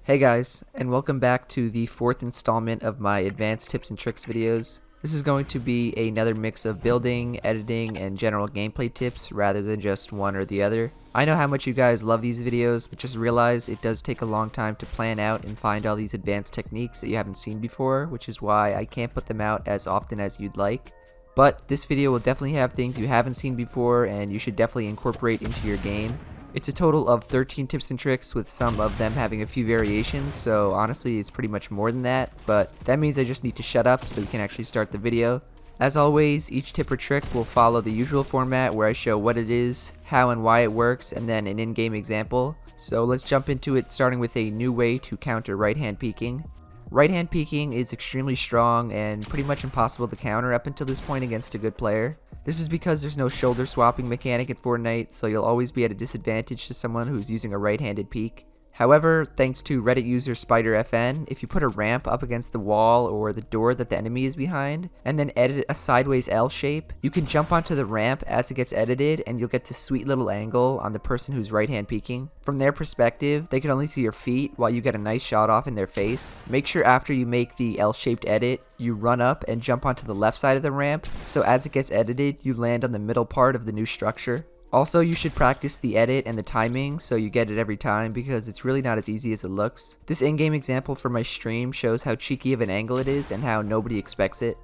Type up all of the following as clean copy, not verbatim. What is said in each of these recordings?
Hey guys, and welcome back to the fourth installment of my advanced tips and tricks videos. This is going to be another mix of building, editing, and general gameplay tips rather than just one or the other. I know how much you guys love these videos, but just realize it does take a long time to plan out and find all these advanced techniques that you haven't seen before, which is why I can't put them out as often as you'd like. But this video will definitely have things you haven't seen before and you should definitely incorporate into your game. It's a total of 13 tips and tricks, with some of them having a few variations, so honestly it's pretty much more than that, but that means I just need to shut up so we can actually start the video. As always, each tip or trick will follow the usual format where I show what it is, how and why it works, and then an in-game example. So let's jump into it, starting with a new way to counter right-hand peeking. Right-hand peeking is extremely strong and pretty much impossible to counter up until this point against a good player. This is because there's no shoulder swapping mechanic in Fortnite, so you'll always be at a disadvantage to someone who's using a right-handed peek. However, thanks to Reddit user SpiderFN, if you put a ramp up against the wall or the door that the enemy is behind, and then edit a sideways L shape, you can jump onto the ramp as it gets edited and you'll get this sweet little angle on the person who's right-hand peeking. From their perspective, they can only see your feet while you get a nice shot off in their face. Make sure after you make the L-shaped edit, you run up and jump onto the left side of the ramp, so as it gets edited, you land on the middle part of the new structure. Also, you should practice the edit and the timing so you get it every time, because it's really not as easy as it looks. This in-game example for my stream shows how cheeky of an angle it is and how nobody expects it.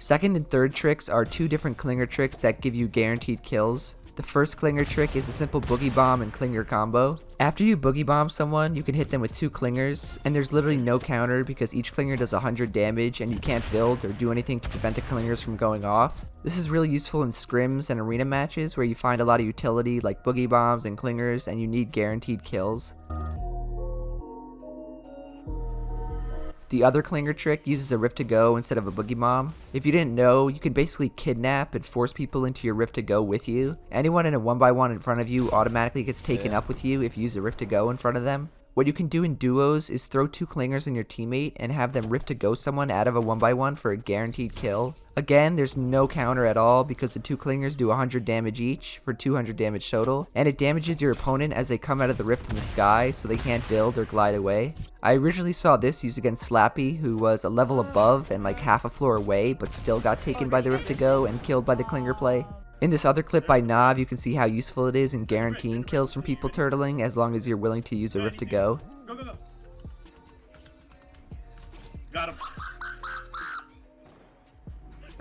Second and third tricks are two different clinger tricks that give you guaranteed kills. The first clinger trick is a simple boogie bomb and clinger combo. After you boogie bomb someone, you can hit them with two clingers, and there's literally no counter because each clinger does 100 damage and you can't build or do anything to prevent the clingers from going off. This is really useful in scrims and arena matches where you find a lot of utility like boogie bombs and clingers and you need guaranteed kills. The other clinger trick uses a rift to go instead of a boogie bomb. If you didn't know, you can basically kidnap and force people into your rift to go with you. Anyone in a 1x1 in front of you automatically gets taken up with you if you use a rift to go in front of them. What you can do in duos is throw two clingers in your teammate and have them rift to go someone out of a 1x1 for a guaranteed kill. Again, there's no counter at all because the two clingers do 100 damage each for 200 damage total, and it damages your opponent as they come out of the rift in the sky so they can't build or glide away. I originally saw this used against Slappy, who was a level above and like half a floor away but still got taken by the rift to go and killed by the clinger play. In this other clip by Nav, you can see how useful it is in guaranteeing kills from people turtling as long as you're willing to use a rift to go. Go. Got him.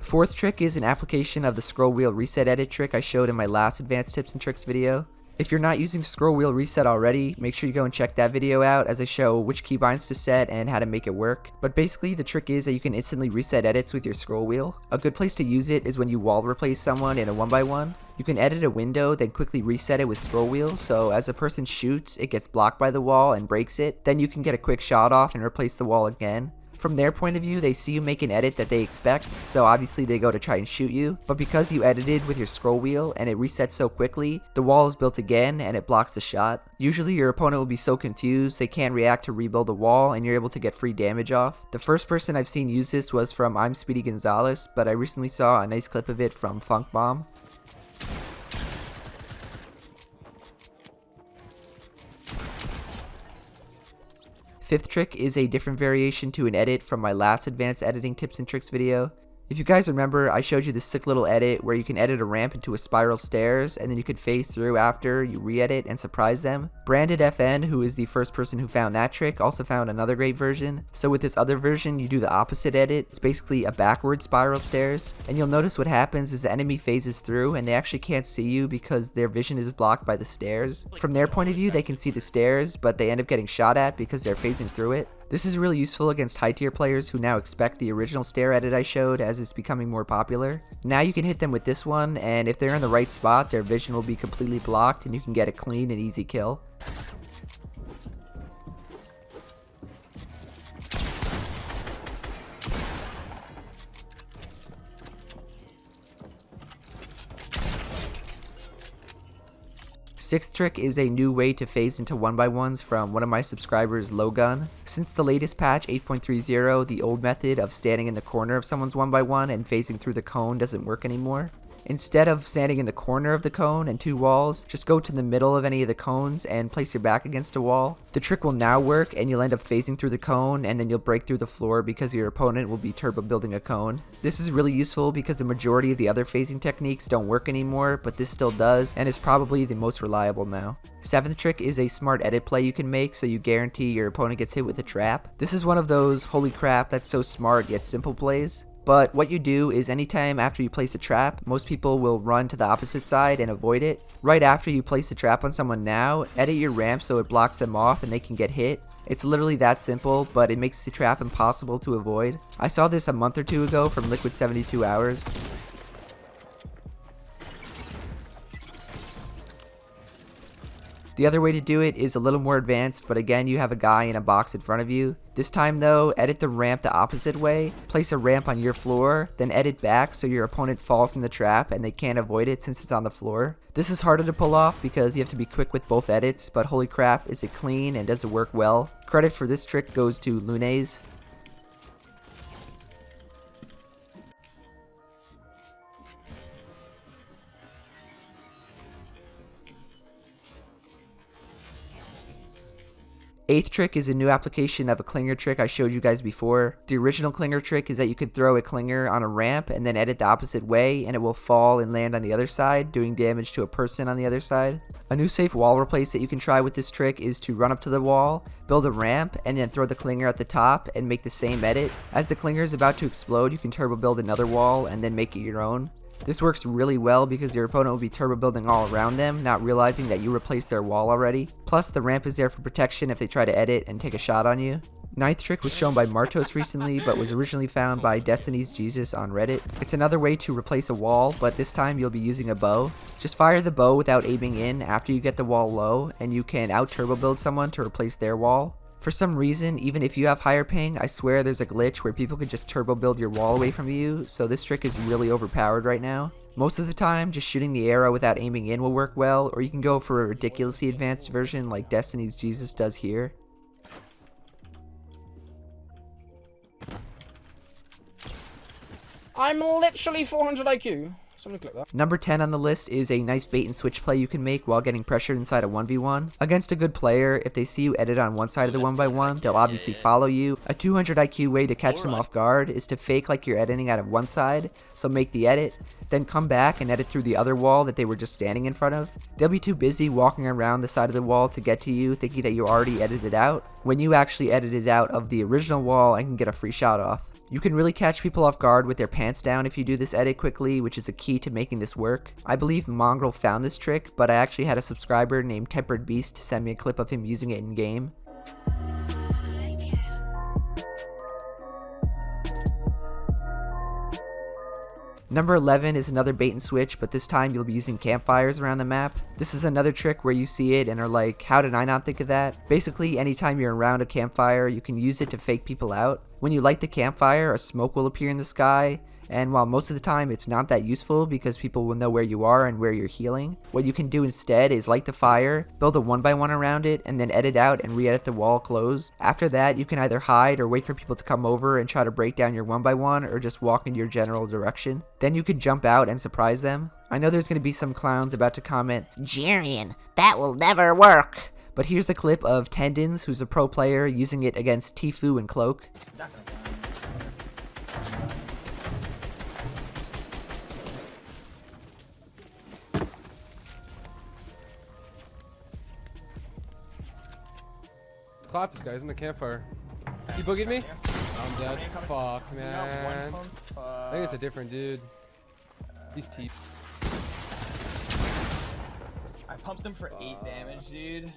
Fourth trick is an application of the scroll wheel reset edit trick I showed in my last advanced tips and tricks video. If you're not using scroll wheel reset already, make sure you go and check that video out as I show which keybinds to set and how to make it work. But basically the trick is that you can instantly reset edits with your scroll wheel. A good place to use it is when you wall replace someone in a 1x1. You can edit a window, then quickly reset it with scroll wheel, so as a person shoots, it gets blocked by the wall and breaks it. Then you can get a quick shot off and replace the wall again. From their point of view, they see you make an edit that they expect, so obviously they go to try and shoot you, but because you edited with your scroll wheel and it resets so quickly, the wall is built again and it blocks the shot. Usually your opponent will be so confused they can't react to rebuild the wall and you're able to get free damage off. The first person I've seen use this was from I'm Speedy Gonzalez, but I recently saw a nice clip of it from Funk Bomb. Fifth trick is a different variation to an edit from my last advanced editing tips and tricks video. If you guys remember, I showed you this sick little edit where you can edit a ramp into a spiral stairs and then you could phase through after you re-edit and surprise them. Branded FN, who is the first person who found that trick, also found another great version. So with this other version, you do the opposite edit. It's basically a backward spiral stairs, and you'll notice what happens is the enemy phases through and they actually can't see you because their vision is blocked by the stairs. From their point of view, they can see the stairs, but they end up getting shot at because they're phasing through it. This is really useful against high tier players who now expect the original stair edit I showed as it's becoming more popular. Now you can hit them with this one, and if they're in the right spot, their vision will be completely blocked and you can get a clean and easy kill. Sixth trick is a new way to phase into 1x1s from one of my subscribers, Lowgun. Since the latest patch 8.30, the old method of standing in the corner of someone's 1x1 and phasing through the cone doesn't work anymore. Instead of standing in the corner of the cone and two walls, just go to the middle of any of the cones and place your back against a wall. The trick will now work and you'll end up phasing through the cone, and then you'll break through the floor because your opponent will be turbo building a cone. This is really useful because the majority of the other phasing techniques don't work anymore, but this still does and is probably the most reliable now. Seventh trick is a smart edit play you can make so you guarantee your opponent gets hit with a trap. This is one of those holy crap that's so smart yet simple plays. But what you do is anytime after you place a trap, most people will run to the opposite side and avoid it. Right after you place a trap on someone now, edit your ramp so it blocks them off and they can get hit. It's literally that simple, but it makes the trap impossible to avoid. I saw this a month or two ago from Liquid 72 Hours. The other way to do it is a little more advanced, but again, you have a guy in a box in front of you. This time though, edit the ramp the opposite way, place a ramp on your floor, then edit back so your opponent falls in the trap and they can't avoid it since it's on the floor. This is harder to pull off because you have to be quick with both edits, but holy crap, is it clean and does it work well. Credit for this trick goes to Lunes. Eighth trick is a new application of a clinger trick I showed you guys before. The original clinger trick is that you could throw a clinger on a ramp and then edit the opposite way and it will fall and land on the other side, doing damage to a person on the other side. A new safe wall replace that you can try with this trick is to run up to the wall, build a ramp, and then throw the clinger at the top and make the same edit. As the clinger is about to explode, you can turbo build another wall and then make it your own. This works really well because your opponent will be turbo building all around them, not realizing that you replaced their wall already. Plus, the ramp is there for protection if they try to edit and take a shot on you. Ninth trick was shown by Martoz recently, but was originally found by Destiny's Jesus on Reddit. It's another way to replace a wall, but this time you'll be using a bow. Just fire the bow without aiming in after you get the wall low, and you can out turbo build someone to replace their wall. For some reason, even if you have higher ping, I swear there's a glitch where people can just turbo build your wall away from you, so this trick is really overpowered right now. Most of the time, just shooting the arrow without aiming in will work well, or you can go for a ridiculously advanced version like Destiny's Jesus does here. I'm literally 400 IQ. Somebody click that. Number 10 on the list is a nice bait and switch play you can make while getting pressured inside a 1v1. Against a good player, if they see you edit on one side of the 1x1, they'll obviously follow you. A 200 IQ way to catch them off guard is to fake like you're editing out of one side, so make the edit, then come back and edit through the other wall that they were just standing in front of. They'll be too busy walking around the side of the wall to get to you, thinking that you already edited out, when you actually edited out of the original wall and can get a free shot off. You can really catch people off guard with their pants down if you do this edit quickly, which is a key to making this work. I believe Mongrel found this trick, but I actually had a subscriber named Tempered Beast send me a clip of him using it in game. Number 11 is another bait and switch, but this time you'll be using campfires around the map. This is another trick where you see it and are like, how did I not think of that? Basically, anytime you're around a campfire, you can use it to fake people out. When you light the campfire, a smoke will appear in the sky, and while most of the time it's not that useful because people will know where you are and where you're healing, what you can do instead is light the fire, build a 1x1 around it, and then edit out and re-edit the wall closed. After that, you can either hide or wait for people to come over and try to break down your 1x1 or just walk in your general direction. Then you could jump out and surprise them. I know there's going to be some clowns about to comment, "Jerian, that will never work." But here's a clip of Tendons, who's a pro player, using it against Tfue and Cloak. Clap this guy's in the campfire. He boogied me? I'm dead. Fuck, man. I think it's a different dude. He's T. I pumped him for 8 damage, dude.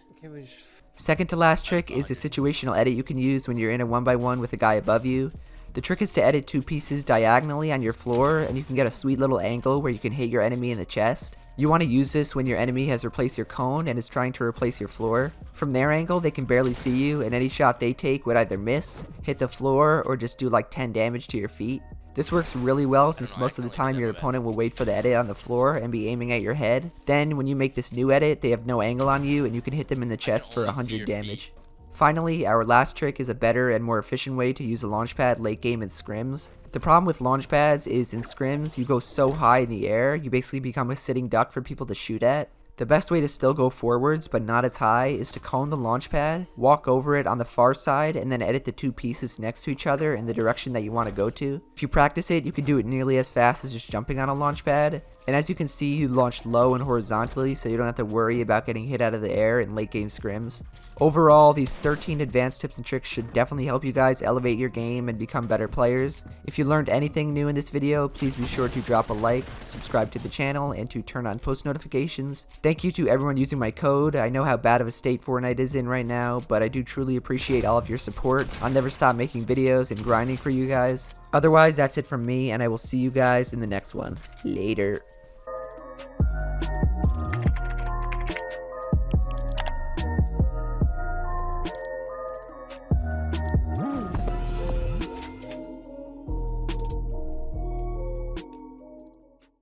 Second to last trick is a situational edit you can use when you're in a 1x1 with a guy above you. The trick is to edit 2 pieces diagonally on your floor, and you can get a sweet little angle where you can hit your enemy in the chest. You want to use this when your enemy has replaced your cone and is trying to replace your floor. From their angle, they can barely see you, and any shot they take would either miss, hit the floor, or just do like 10 damage to your feet. This works really well since most of the time your opponent will wait for the edit on the floor and be aiming at your head. Then when you make this new edit, they have no angle on you and you can hit them in the chest for 100 damage. Finally, our last trick is a better and more efficient way to use a launchpad late game in scrims. The problem with launchpads is in scrims, you go so high in the air, you basically become a sitting duck for people to shoot at. The best way to still go forwards but not as high is to cone the launchpad, walk over it on the far side, and then edit the two pieces next to each other in the direction that you want to go to. If you practice it, you can do it nearly as fast as just jumping on a launchpad. And as you can see, you launch low and horizontally, so you don't have to worry about getting hit out of the air in late game scrims. Overall, these 13 advanced tips and tricks should definitely help you guys elevate your game and become better players. If you learned anything new in this video, please be sure to drop a like, subscribe to the channel, and to turn on post notifications. Thank you to everyone using my code. I know how bad of a state Fortnite is in right now, but I do truly appreciate all of your support. I'll never stop making videos and grinding for you guys. Otherwise, that's it from me, and I will see you guys in the next one. Later.